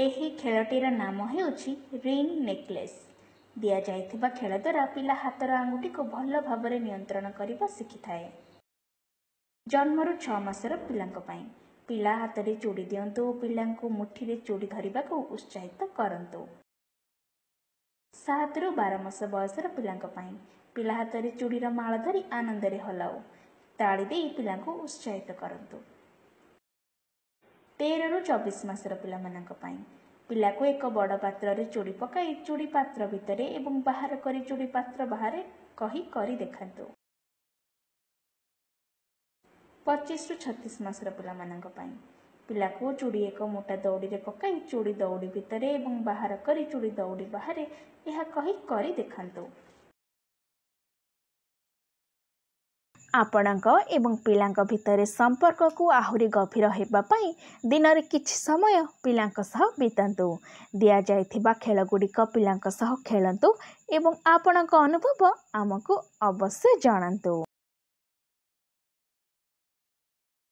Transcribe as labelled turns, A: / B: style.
A: ଏହି ଖେଳଟିର ନାମ ହେଉଛି ରିଙ୍ଗ ନେକଲେସ୍। ଦିଆଯାଇଥିବା ଖେଳ ଦ୍ୱାରା ପିଲା ହାତର ଆଙ୍ଗୁଠିକୁ ଭଲ ଭାବରେ ନିୟନ୍ତ୍ରଣ କରିବା ଶିଖିଥାଏ। ଜନ୍ମରୁ 6 ମାସର ପିଲାଙ୍କ ପାଇଁ ପିଲା ହାତରେ ଚୁଡ଼ି ଦିଅନ୍ତୁ ଓ ପିଲାଙ୍କୁ ମୁଠିରେ ଚୁଡ଼ି ଧରିବାକୁ ଉତ୍ସାହିତ କରନ୍ତୁ। 7 ରୁ 12 ମାସ ବୟସର ପିଲାଙ୍କ ପାଇଁ ପିଲା ହାତରେ ଚୁଡ଼ିର ମାଳ ଧରି ଆନନ୍ଦରେ ହଲାଉ ତାଳି ଦେଇ ପିଲାଙ୍କୁ ଉତ୍ସାହିତ କରନ୍ତୁ। 13 ରୁ 24 ମାସର ପିଲାମାନଙ୍କ ପାଇଁ ପିଲାକୁ ଏକ ବଡ଼ ପାତ୍ରରେ ଚୁଡ଼ି ପକାଇ ଚୁଡ଼ି ପାତ୍ର ଭିତରେ ଏବଂ ବାହାର କରି ଚୁଡ଼ି ପାତ୍ର ବାହାରେ କରି ଦେଖାନ୍ତୁ। 25 ରୁ 36 ମାସର ପିଲାମାନଙ୍କ ପାଇଁ ପିଲାକୁ ଚୁଡ଼ି ଏକ ମୋଟା ଦଉଡ଼ିରେ ପକାଇ ଚୁଡ଼ି ଦଉଡ଼ି ଭିତରେ ଏବଂ ବାହାର କରି ଚୁଡ଼ି ଦଉଡ଼ି ବାହାରେ ଏହା କରି ଦେଖାନ୍ତୁ।
B: ଆପଣଙ୍କ ଏବଂ ପିଲାଙ୍କ ଭିତରେ ସମ୍ପର୍କକୁ ଆହୁରି ଗଭୀର ହେବା ପାଇଁ ଦିନରେ କିଛି ସମୟ ପିଲାଙ୍କ ସହ ବିତାନ୍ତୁ। ଦିଆଯାଇଥିବା ଖେଳଗୁଡ଼ିକ ପିଲାଙ୍କ ସହ ଖେଳନ୍ତୁ ଏବଂ ଆପଣଙ୍କ ଅନୁଭବ ଆମକୁ ଅବଶ୍ୟ ଜଣାନ୍ତୁ।